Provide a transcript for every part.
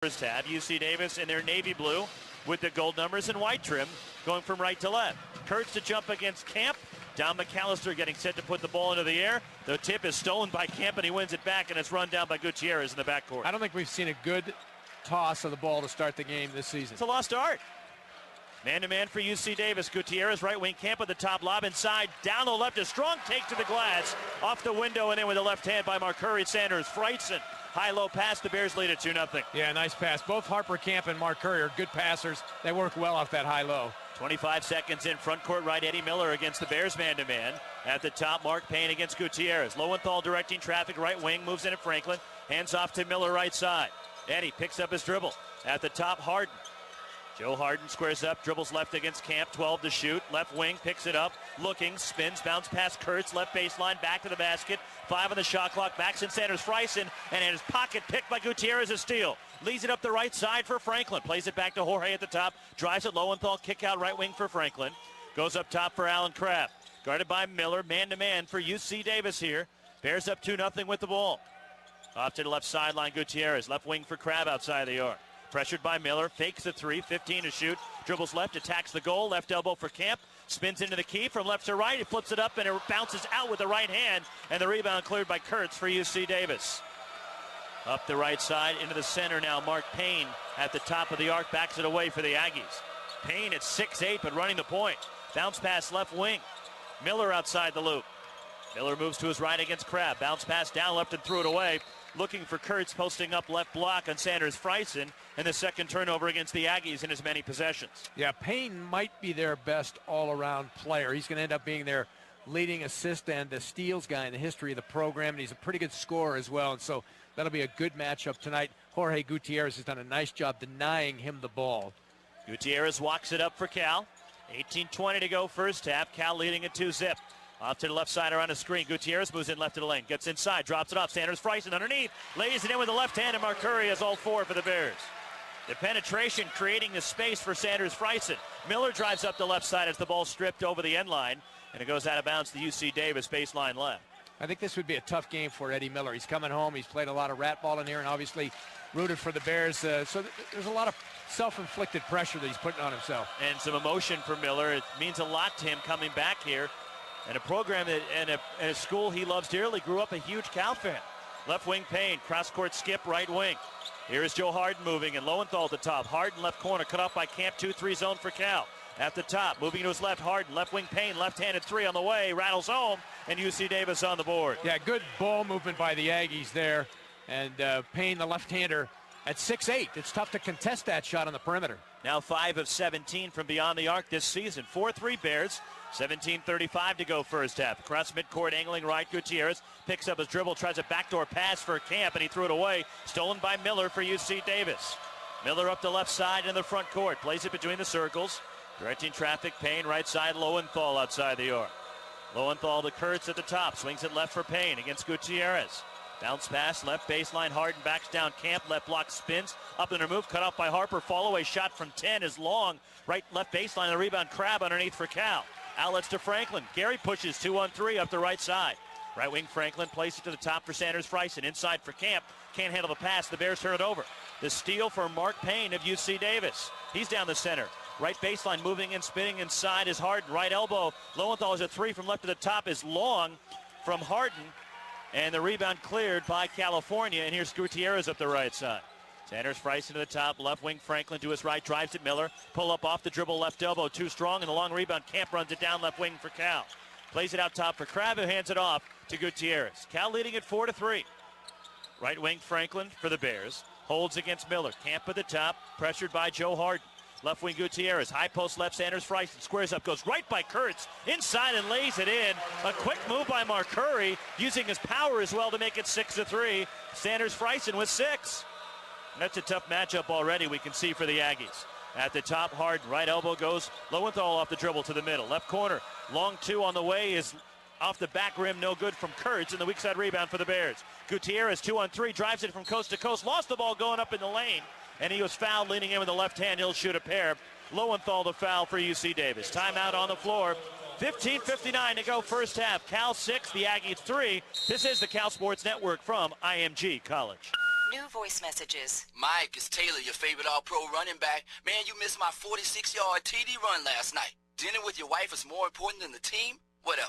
First half, UC Davis in their navy blue with the gold numbers and white trim, going from right to left. Kurtz to jump against Camp. Down McAllister getting set to put the ball into the air. The tip is stolen by Camp, and he wins it back, and it's run down by Gutierrez in the backcourt. I don't think we've seen a good toss of the ball to start the game this season. It's a lost art. Man-to-man for UC Davis. Gutierrez, right wing, Camp with the top lob inside. Down the left, a strong take to the glass. Off the window and in with the left hand by Marcurry. Sanders, Freitson. High-low pass, the Bears lead at 2-0. Yeah, nice pass. Both Harper Camp and Marcurry are good passers. They work well off that high-low. 25 seconds in, front court right, Eddie Miller against the Bears man-to-man. At the top, Mark Payne against Gutierrez. Lowenthal directing traffic, right wing, moves in at Franklin. Hands off to Miller, right side. Eddie picks up his dribble. At the top, Harden. Joe Harden squares up, dribbles left against Camp, 12 to shoot. Left wing, picks it up, looking, spins, bounce past Kurtz, left baseline, back to the basket. 5 on the shot clock, backs in Sanders, Freitson, and in his pocket, picked by Gutierrez, a steal. Leads it up the right side for Franklin. Plays it back to Jorge at the top, drives it Lowenthal, kick out right wing for Franklin. Goes up top for Allen Crabb. Guarded by Miller, man-to-man for UC Davis here. Bears up 2-0 with the ball. Off to the left sideline, Gutierrez, left wing for Crabb outside the arc. Pressured by Miller, fakes the three, 15 to shoot. Dribbles left, attacks the goal, left elbow for Camp. Spins into the key from left to right. He flips it up and it bounces out with the right hand. And the rebound cleared by Kurtz for UC Davis. Up the right side, into the center now. Mark Payne at the top of the arc, backs it away for the Aggies. Payne at 6'8", but running the point. Bounce pass left wing. Miller outside the loop. Miller moves to his right against Crabb. Bounce pass down left and threw it away. Looking for Kurtz, posting up left block on Sanders Freitson, and the second turnover against the Aggies in as many possessions. Yeah, Payne might be their best all-around player. He's going to end up being their leading assist and the steals guy in the history of the program, and he's a pretty good scorer as well, and so that'll be a good matchup tonight. Jorge Gutierrez has done a nice job denying him the ball. Gutierrez walks it up for Cal. 18:20 to go first half. Cal leading at 2-zip. Off to the left side around a screen. Gutierrez moves in left to the lane. Gets inside, drops it off. Sanders Freitson underneath. Lays it in with the left hand, and Marcurry has all 4 for the Bears. The penetration creating the space for Sanders Freitson. Miller drives up the left side as the ball stripped over the end line, and it goes out of bounds to UC Davis baseline left. I think this would be a tough game for Eddie Miller. He's coming home. He's played a lot of rat ball in here and obviously rooted for the Bears. So there's a lot of self-inflicted pressure that he's putting on himself. And some emotion for Miller. It means a lot to him coming back here. And a program that, and a school he loves dearly, grew up a huge Cal fan. Left wing Payne, cross-court skip, right wing. Here is Joe Harden moving, and Lowenthal at the top. Harden left corner, cut off by Camp, 2-3 zone for Cal. At the top, moving to his left, Harden, left wing Payne, left-handed three on the way, rattles home, and UC Davis on the board. Yeah, good ball movement by the Aggies there. And Payne, the left-hander, at 6'8". It's tough to contest that shot on the perimeter. Now 5 of 17 from beyond the arc this season. 4-3 Bears. 17:35 to go first half. Across midcourt, angling right, Gutierrez picks up his dribble, tries a backdoor pass for Camp, and he threw it away. Stolen by Miller for UC Davis. Miller up the left side in the front court, plays it between the circles. Directing traffic, Payne right side, Lowenthal outside the arc. Lowenthal to Kurtz at the top, swings it left for Payne against Gutierrez. Bounce pass, left baseline, Harden backs down Camp, left block spins, up and remove, cut off by Harper, fall away shot from 10 is long, right left baseline, the rebound, Crabb underneath for Cal. Outlets to Franklin. Gary pushes 2-on-3 up the right side. Right wing Franklin plays it to the top for Sanders Freitson. Inside for Camp. Can't handle the pass. The Bears turn it over. The steal for Mark Payne of UC Davis. He's down the center. Right baseline moving and spinning inside is Harden. Right elbow. Lowenthal is a three from left to the top is long from Harden. And the rebound cleared by California. And here's Gutierrez up the right side. Sanders Freitson to the top, left wing Franklin to his right, drives at Miller. Pull up off the dribble, left elbow, too strong, and the long rebound. Camp runs it down left wing for Cal. Plays it out top for Crabb, who hands it off to Gutierrez. Cal leading at 4-3. Right wing Franklin for the Bears. Holds against Miller. Camp at the top, pressured by Joe Harden. Left wing Gutierrez, high post left, Sanders Freitson squares up, goes right by Kurtz, inside and lays it in. A quick move by Marcurry, using his power as well to make it 6-3. Sanders Freitson with 6. That's a tough matchup already, we can see, for the Aggies. At the top, Harden, right elbow goes Lowenthal off the dribble to the middle. Left corner, long 2 on the way is off the back rim, no good from Kurtz, and the weak side rebound for the Bears. Gutierrez, 2-on-3, drives it from coast to coast, lost the ball going up in the lane, and he was fouled leaning in with the left hand. He'll shoot a pair. Lowenthal the foul for UC Davis. Timeout on the floor. 15:59 to go first half. Cal 6, the Aggies 3. This is the Cal Sports Network from IMG College. New voice messages. Mike, it's Taylor, your favorite all-pro running back. Man, you missed my 46-yard TD run last night. Dinner with your wife is more important than the team? Whatever.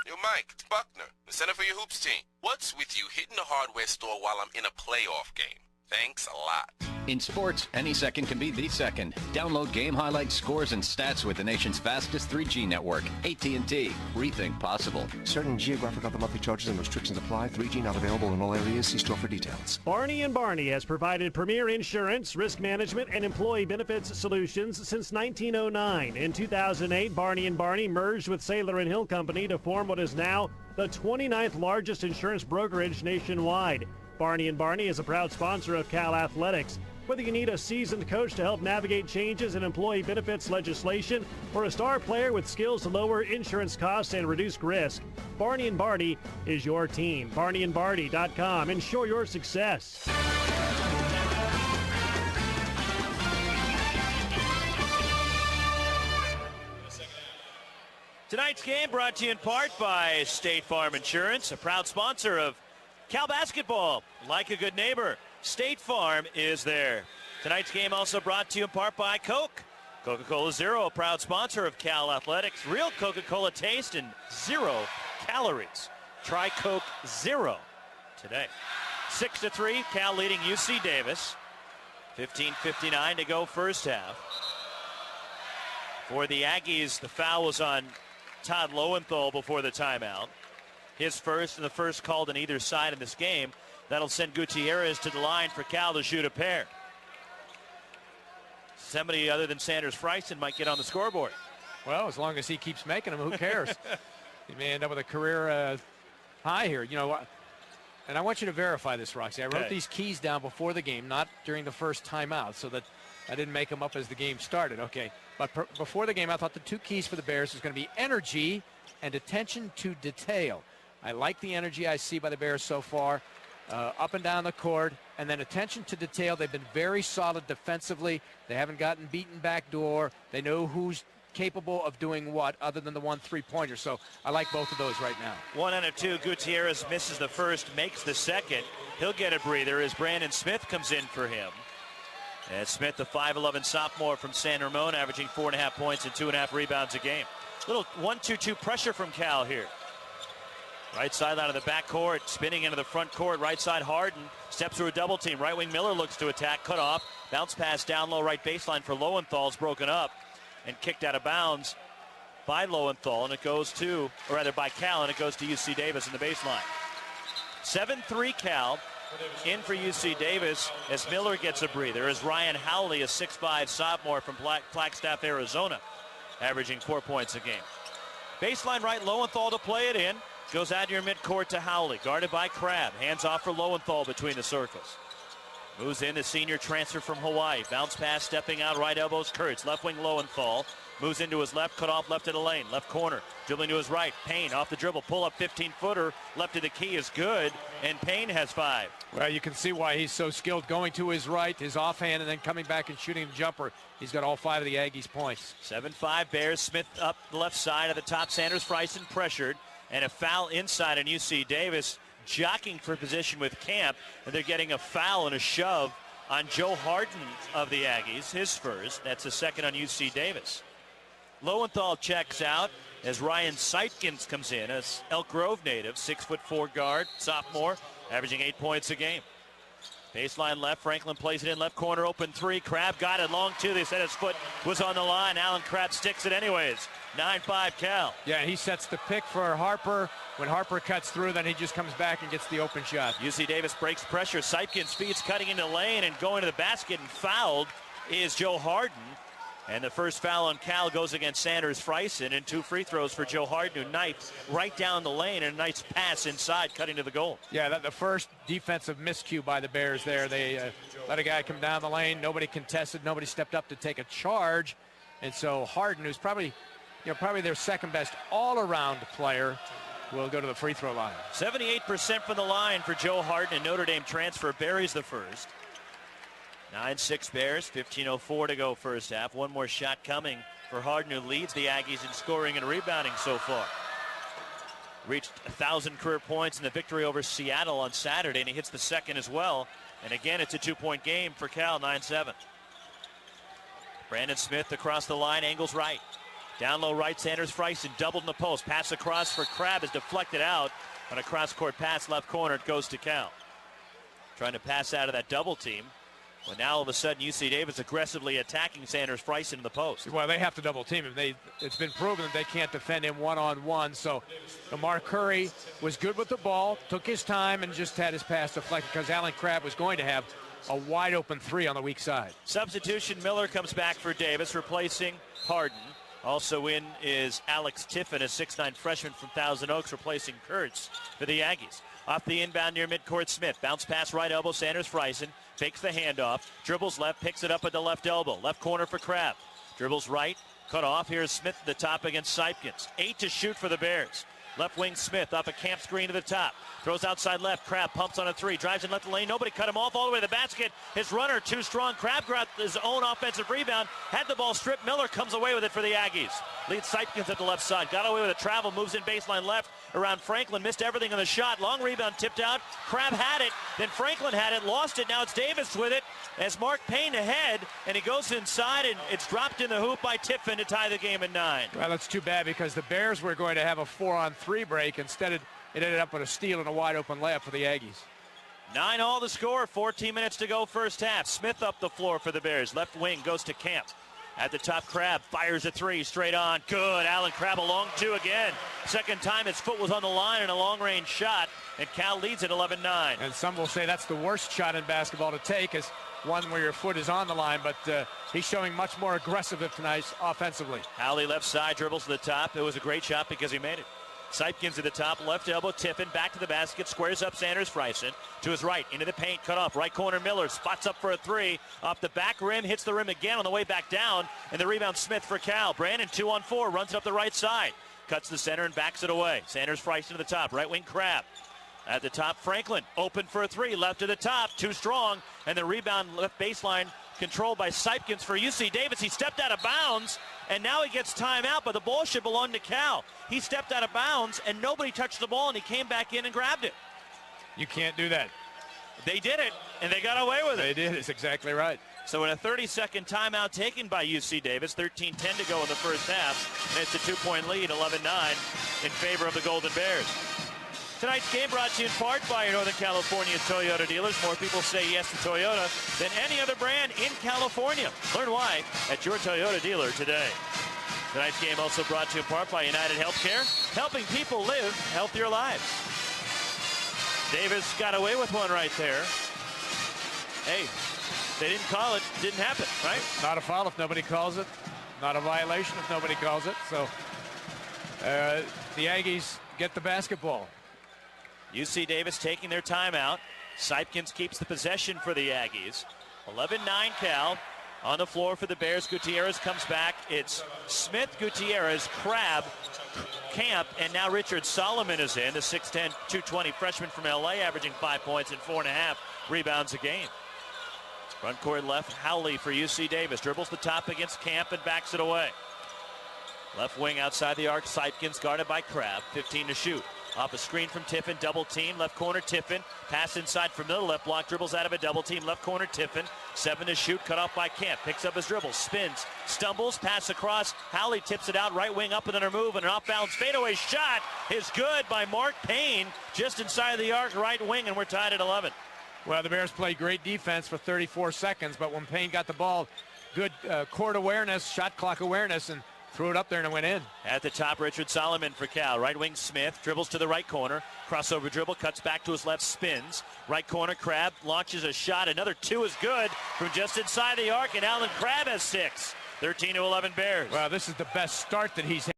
Yo, Mike, it's Buckner, the center for your hoops team. What's with you hitting the hardware store while I'm in a playoff game? Thanks a lot. In sports, any second can be the second. Download game highlights, scores, and stats with the nation's fastest 3G network. AT&T. Rethink possible. Certain geographic other monthly charges and restrictions apply. 3G not available in all areas. See store for details. Barney & Barney has provided premier insurance, risk management, and employee benefits solutions since 1909. In 2008, Barney & Barney merged with Saylor & Hill Company to form what is now the 29th largest insurance brokerage nationwide. Barney & Barney is a proud sponsor of Cal Athletics. Whether you need a seasoned coach to help navigate changes in employee benefits legislation or a star player with skills to lower insurance costs and reduce risk, Barney & Barney is your team. BarneyandBarney.com. Ensure your success. Tonight's game brought to you in part by State Farm Insurance, a proud sponsor of Cal basketball. Like a good neighbor, State Farm is there. Tonight's game also brought to you in part by Coke. Coca-Cola Zero, a proud sponsor of Cal Athletics. Real Coca-Cola taste and 0 calories. Try Coke Zero today. 6-3, Cal leading UC Davis. 15:59 to go first half. For the Aggies, the foul was on Todd Lowenthal before the timeout. His first, and the first called on either side in this game. That'll send Gutierrez to the line for Cal to shoot a pair. Somebody other than Sanders Freisen might get on the scoreboard. Well, as long as he keeps making them, who cares? He may end up with a career high here. You know, and I want you to verify this, Roxy. I wrote these keys down before the game, not during the first timeout, so that I didn't make them up as the game started. Okay, but before the game, I thought the two keys for the Bears was going to be energy and attention to detail. I like the energy I see by the Bears so far, up and down the court, and then attention to detail. They've been very solid defensively. They haven't gotten beaten backdoor. They know who's capable of doing what other than the 1 3-pointer. So I like both of those right now. 1 out of 2. Gutierrez misses the first, makes the second. He'll get a breather as Brandon Smith comes in for him. And Smith, the 5'11 sophomore from San Ramon, averaging 4.5 points and 2.5 rebounds a game. Little 1-2-2 pressure from Cal here. Right sideline of the backcourt, spinning into the front court. Right side, Harden steps through a double team. Right wing Miller looks to attack, cut off. Bounce pass down low right baseline for Lowenthal's broken up and kicked out of bounds by Lowenthal, and it goes to, or rather by Cal, and it goes to UC Davis in the baseline. 7-3 Cal in for UC Davis as Miller gets a breather, as Ryan Howley, a 6'5 sophomore from Flagstaff, Arizona, averaging 4 points a game. Baseline right, Lowenthal to play it in. Goes out near midcourt to Howley, guarded by Crabb. Hands off for Lowenthal between the circles. Moves in the senior transfer from Hawaii. Bounce pass, stepping out, right elbows Kurtz. Left wing Lowenthal. Moves into his left, cut off left of the lane. Left corner, dribbling to his right. Payne off the dribble, pull up 15-footer. Left of the key is good, and Payne has 5. Well, you can see why he's so skilled, going to his right, his offhand, and then coming back and shooting the jumper. He's got all 5 of the Aggies' points. 7-5 Bears. Smith up the left side of the top. Sanders Freisen pressured. And a foul inside on UC Davis, jockeying for position with Camp, and they're getting a foul and a shove on Joe Harden of the Aggies, his first. That's a second on UC Davis. Lowenthal checks out as Ryan Seitkins comes in, as Elk Grove native, 6'4" guard, sophomore, averaging 8 points a game. Baseline left, Franklin plays it in, left corner, open 3. Crabb got it long 2. They said his foot was on the line. Alan Crabb sticks it anyways. 9-5 Cal. Yeah, he sets the pick for Harper. When Harper cuts through, then he just comes back and gets the open shot. UC Davis breaks pressure. Seitkins feeds, cutting into the lane and going to the basket, and fouled is Joe Harden. And the first foul on Cal goes against Sanders Freisen, and 2 free throws for Joe Harden, who knifed right down the lane, and a nice pass inside, cutting to the goal. Yeah, the first defensive miscue by the Bears there. They let a guy come down the lane. Nobody contested. Nobody stepped up to take a charge. And so Harden, who's probably their second best all-around player, will go to the free throw line. 78% from the line for Joe Harden, and Notre Dame transfer buries the first. 9-6 Bears, 15:04 to go first half. One more shot coming for Harden, who leads the Aggies in scoring and rebounding so far. reached 1,000 career points in the victory over Seattle on Saturday, and he hits the second as well. And again, it's a 2-point game for Cal, 9-7. Brandon Smith across the line, angles right. Down low right, Sanders Friesen doubled in the post. Pass across for Crabb is deflected out. On a cross-court pass, left corner, it goes to Cal. Trying to pass out of that double team. Well, now all of a sudden, UC Davis aggressively attacking Sanders Friesen in the post. Well, they have to double team him. It's been proven that they can't defend him one-on-one. So Mark Curry was good with the ball, took his time, and just had his pass deflected because Alan Crabb was going to have a wide-open three on the weak side. Substitution, Miller comes back for Davis, replacing Harden. Also in is Alex Tiffin, a 6'9 freshman from Thousand Oaks, replacing Kurtz for the Aggies. Off the inbound near midcourt, Smith. Bounce pass right elbow, Sanders Friesen. Fakes the handoff. Dribbles left, picks it up at the left elbow. Left corner for Crabb. Dribbles right, cut off. Here's Smith at the top against Seipkins. 8 to shoot for the Bears. Left wing Smith off a camp screen to the top. Throws outside left. Crabb pumps on a three. Drives in left lane. Nobody cut him off all the way to the basket. His runner too strong. Crabb got his own offensive rebound. Had the ball stripped. Miller comes away with it for the Aggies. Leads Seipkins at the left side. Got away with a travel. Moves in baseline left around Franklin. Missed everything on the shot. Long rebound tipped out. Crabb had it. Then Franklin had it. Lost it. Now it's Davis with it. As Mark Payne ahead. And he goes inside. And it's dropped in the hoop by Tiffin to tie the game at 9. Well, that's too bad because the Bears were going to have a 4-on-3 break. Instead, it ended up with a steal and a wide-open layup for the Aggies. 9 all the score. 14 minutes to go first half. Smith up the floor for the Bears. Left wing goes to Camp. At the top, Crabb fires a three straight on. Good. Alan Crabb a long two again. Second time his foot was on the line in a long-range shot. And Cal leads at 11-9. And some will say that's the worst shot in basketball to take is one where your foot is on the line. But he's showing much more aggressive tonight offensively. Howley left side dribbles to the top. It was a great shot because he made it. Seipkins at the top, left elbow, Tiffin, back to the basket, squares up Sanders Friesen. To his right, into the paint, cut off, right corner Miller, spots up for a three, off the back rim, hits the rim again on the way back down, and the rebound Smith for Cal. Brandon 2-on-4, runs it up the right side, cuts the center and backs it away. Sanders Friesen to the top, right wing Crabb. At the top, Franklin, open for a three, left to the top, too strong, and the rebound left baseline controlled by Seipkins for UC Davis. He stepped out of bounds, and now he gets timeout, but the ball should belong to Cal. He stepped out of bounds, and nobody touched the ball, and he came back in and grabbed it. You can't do that. They did it, and they got away with it. They did. It's exactly right. So in a 30-second timeout taken by UC Davis, 13-10 to go in the first half, and it's a 2-point lead, 11-9 in favor of the Golden Bears. Tonight's game brought to you in part by your Northern California Toyota dealers. More people say yes to Toyota than any other brand in California. Learn why at your Toyota dealer today. Tonight's game also brought to you in part by United Healthcare, helping people live healthier lives. Davis got away with one right there. Hey, they didn't call it, didn't happen, right? Not a foul if nobody calls it. Not a violation if nobody calls it. So the Aggies get the basketball. UC Davis taking their timeout. Seipkins keeps the possession for the Aggies. 11-9 Cal. On the floor for the Bears, Gutierrez comes back. It's Smith, Gutierrez, Crabb, Camp, and now Richard Solomon is in. The 6'10", 220 freshman from LA, averaging 5 points and 4.5 rebounds a game. Front court left, Howley for UC Davis. Dribbles the top against Camp and backs it away. Left wing outside the arc, Seipkins guarded by Crabb. 15 to shoot. Off a screen from Tiffin, double team, left corner Tiffin. Pass inside from Miller, left block, dribbles out of a double team, left corner Tiffin. 7 to shoot, cut off by Camp. Picks up his dribble, spins, stumbles, pass across. Howley tips it out, right wing up and then a move, and an off-balance fadeaway shot is good by Mark Payne, just inside the arc, right wing, and we're tied at 11. Well, the Bears played great defense for 34 seconds, but when Payne got the ball, good court awareness, shot clock awareness, and threw it up there and it went in. At the top, Richard Solomon for Cal. Right wing Smith dribbles to the right corner. Crossover dribble, cuts back to his left, spins. Right corner, Crabb launches a shot. Another two is good from just inside the arc, and Alan Crabb has 6. 13-11 Bears. Well, this is the best start that he's had.